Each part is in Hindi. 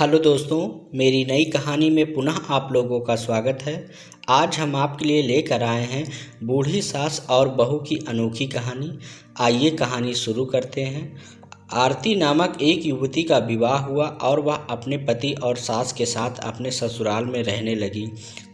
हेलो दोस्तों, मेरी नई कहानी में पुनः आप लोगों का स्वागत है। आज हम आपके लिए लेकर आए हैं बूढ़ी सास और बहू की अनोखी कहानी। आइए कहानी शुरू करते हैं। आरती नामक एक युवती का विवाह हुआ और वह अपने पति और सास के साथ अपने ससुराल में रहने लगी।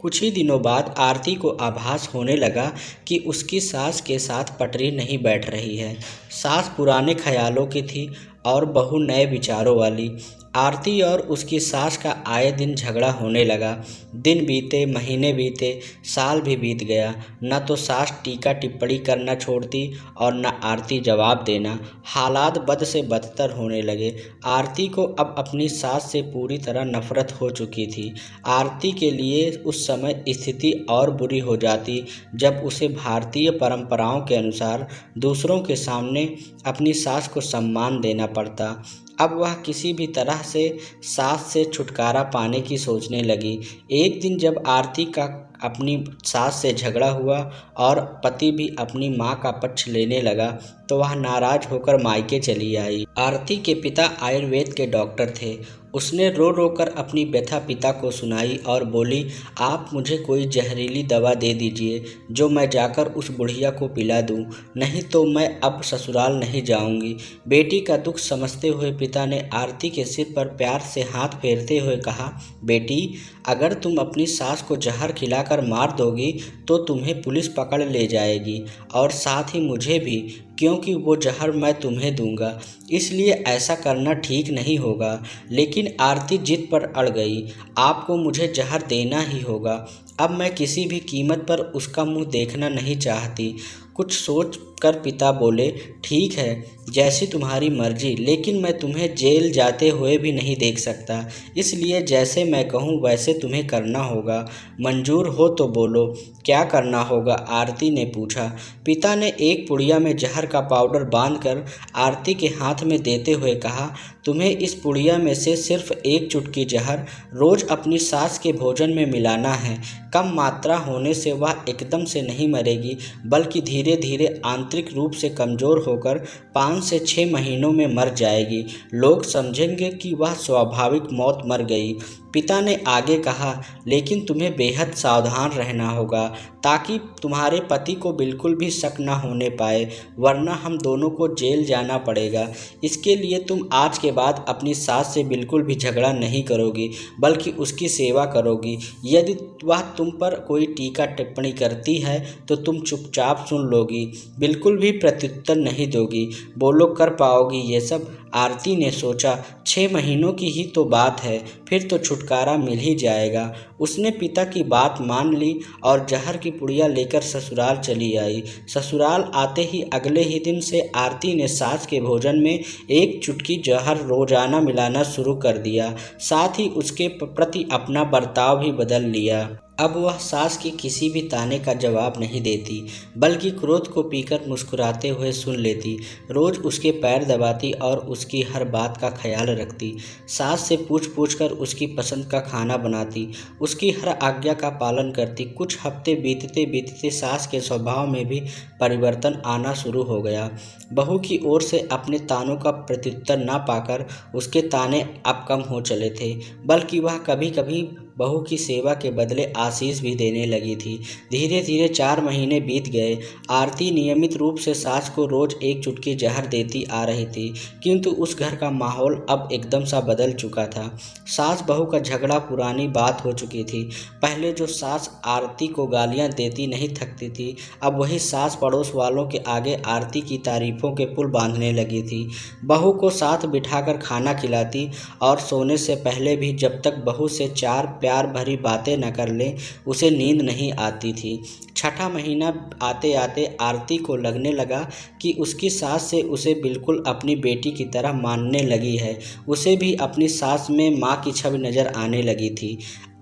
कुछ ही दिनों बाद आरती को आभास होने लगा कि उसकी सास के साथ पटरी नहीं बैठ रही है। सास पुराने ख्यालों की थी और बहू नए विचारों वाली। आरती और उसकी सास का आए दिन झगड़ा होने लगा। दिन बीते, महीने बीते, साल भी बीत गया। न तो सास टीका टिप्पणी करना छोड़ती और न आरती जवाब देना। हालात बद से बदतर होने लगे। आरती को अब अपनी सास से पूरी तरह नफरत हो चुकी थी। आरती के लिए उस समय स्थिति और बुरी हो जाती जब उसे भारतीय परंपराओं के अनुसार दूसरों के सामने अपनी सास को सम्मान देना पड़ता। अब वह किसी भी तरह से सास से छुटकारा पाने की सोचने लगी। एक दिन जब आरती का अपनी सास से झगड़ा हुआ और पति भी अपनी मां का पक्ष लेने लगा तो वह नाराज होकर मायके चली आई। आरती के पिता आयुर्वेद के डॉक्टर थे। उसने रो रो कर अपनी व्यथा पिता को सुनाई और बोली, आप मुझे कोई जहरीली दवा दे दीजिए जो मैं जाकर उस बुढ़िया को पिला दूं, नहीं तो मैं अब ससुराल नहीं जाऊंगी। बेटी का दुख समझते हुए पिता ने आरती के सिर पर प्यार से हाथ फेरते हुए कहा, बेटी, अगर तुम अपनी सास को जहर खिलाकर मार दोगी तो तुम्हें पुलिस पकड़ ले जाएगी और साथ ही मुझे भी, क्योंकि वो जहर मैं तुम्हें दूंगा, इसलिए ऐसा करना ठीक नहीं होगा। लेकिन आरती जिद पर अड़ गई, आपको मुझे जहर देना ही होगा। अब मैं किसी भी कीमत पर उसका मुंह देखना नहीं चाहती। कुछ सोच कर पिता बोले, ठीक है, जैसी तुम्हारी मर्जी, लेकिन मैं तुम्हें जेल जाते हुए भी नहीं देख सकता, इसलिए जैसे मैं कहूँ वैसे तुम्हें करना होगा। मंजूर हो तो बोलो, क्या करना होगा? आरती ने पूछा। पिता ने एक पुड़िया में जहर का पाउडर बांधकर आरती के हाथ में देते हुए कहा, तुम्हें इस पुड़िया में से सिर्फ एक चुटकी जहर रोज अपनी सास के भोजन में मिलाना है। कम मात्रा होने से वह एकदम से नहीं मरेगी, बल्कि धीरे धीरे आंतरिक रूप से कमज़ोर होकर 5 से 6 महीनों में मर जाएगी। लोग समझेंगे कि वह स्वाभाविक मौत मर गई। पिता ने आगे कहा, लेकिन तुम्हें बेहद सावधान रहना होगा ताकि तुम्हारे पति को बिल्कुल भी शक न होने पाए, वरना हम दोनों को जेल जाना पड़ेगा। इसके लिए तुम आज के बाद अपनी सास से बिल्कुल भी झगड़ा नहीं करोगी, बल्कि उसकी सेवा करोगी। यदि वह तुम पर कोई टीका टिप्पणी करती है तो तुम चुपचाप सुन लोगी, बिल्कुल भी प्रत्युत्तर नहीं दोगी। बोलो, कर पाओगी ये सब? आरती ने सोचा, 6 महीनों की ही तो बात है, फिर तो छुटकारा मिल ही जाएगा। उसने पिता की बात मान ली और जहर की पुड़िया लेकर ससुराल चली आई। ससुराल आते ही अगले ही दिन से आरती ने सास के भोजन में एक चुटकी जहर रोजाना मिलाना शुरू कर दिया। साथ ही उसके प्रति अपना बर्ताव भी बदल लिया। अब वह सास की किसी भी ताने का जवाब नहीं देती, बल्कि क्रोध को पीकर मुस्कुराते हुए सुन लेती। रोज उसके पैर दबाती और उसकी हर बात का ख्याल रखती। सास से पूछ कर उसकी पसंद का खाना बनाती, उसकी हर आज्ञा का पालन करती। कुछ हफ्ते बीतते बीतते सास के स्वभाव में भी परिवर्तन आना शुरू हो गया। बहू की ओर से अपने तानों का प्रत्युत्तर न पाकर उसके ताने अब कम हो चले थे, बल्कि वह कभी कभी बहू की सेवा के बदले आशीष भी देने लगी थी। धीरे धीरे 4 महीने बीत गए। आरती नियमित रूप से सास को रोज एक चुटकी जहर देती आ रही थी, किंतु उस घर का माहौल अब एकदम सा बदल चुका था। सास बहू का झगड़ा पुरानी बात हो चुकी थी। पहले जो सास आरती को गालियां देती नहीं थकती थी, अब वही सास पड़ोस वालों के आगे आरती की तारीफों के पुल बांधने लगी थी। बहू को साथ बिठाकर खाना खिलाती और सोने से पहले भी जब तक बहू से 4 प्यार भरी बातें न कर ले उसे नींद नहीं आती थी। 6ठा महीना आते आते आरती को लगने लगा कि उसकी सास से उसे बिल्कुल अपनी बेटी की तरह मानने लगी है। उसे भी अपनी सास में माँ की छवि नज़र आने लगी थी।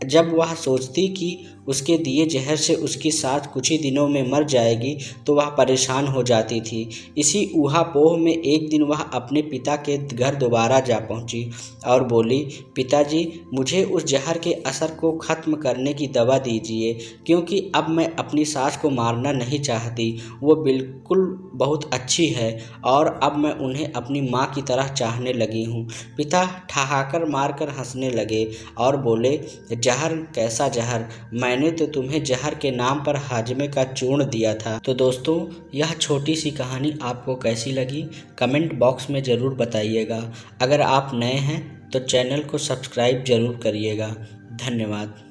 जब वह सोचती कि उसके दिए जहर से उसकी सास कुछ ही दिनों में मर जाएगी तो वह परेशान हो जाती थी। इसी ऊहापोह में एक दिन वह अपने पिता के घर दोबारा जा पहुंची और बोली, पिताजी, मुझे उस जहर के असर को ख़त्म करने की दवा दीजिए, क्योंकि अब मैं अपनी सास को मारना नहीं चाहती। वो बिल्कुल बहुत अच्छी है और अब मैं उन्हें अपनी माँ की तरह चाहने लगी हूँ। पिता ठहाकर मारकर हंसने लगे और बोले, जहर? कैसा जहर? मैंने तो तुम्हें जहर के नाम पर हाजमे का चूर्ण दिया था। तो दोस्तों, यह छोटी सी कहानी आपको कैसी लगी कमेंट बॉक्स में ज़रूर बताइएगा। अगर आप नए हैं तो चैनल को सब्सक्राइब ज़रूर करिएगा। धन्यवाद।